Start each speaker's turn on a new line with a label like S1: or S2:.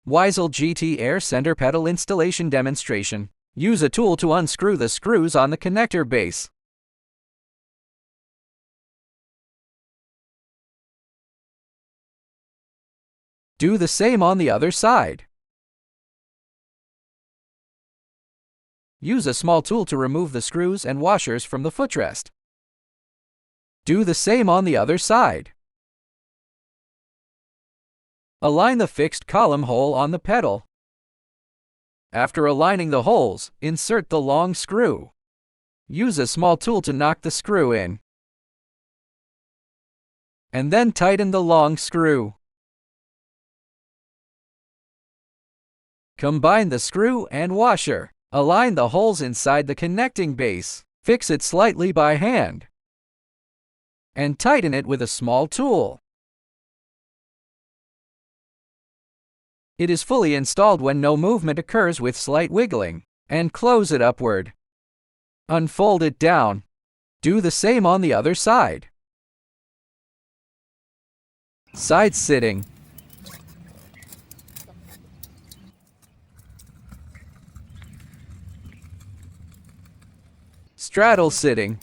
S1: WISELD GT Air Center Pedal Installation Demonstration. Use a tool to unscrew the screws on the connector base. Do the same on the other side. Use a small tool to remove the screws and washers from the footrest. Do the same on the other side. Align the fixed column hole on the pedal. After aligning the holes, insert the long screw. Use a small tool to knock the screw in. And then tighten the long screw. Combine the screw and washer. Align the holes inside the connecting base. Fix it slightly by hand. And tighten it with a small tool. It is fully installed when no movement occurs with slight wiggling. And close it upward. Unfold it down. Do the same on the other side. Side sitting. Straddle sitting.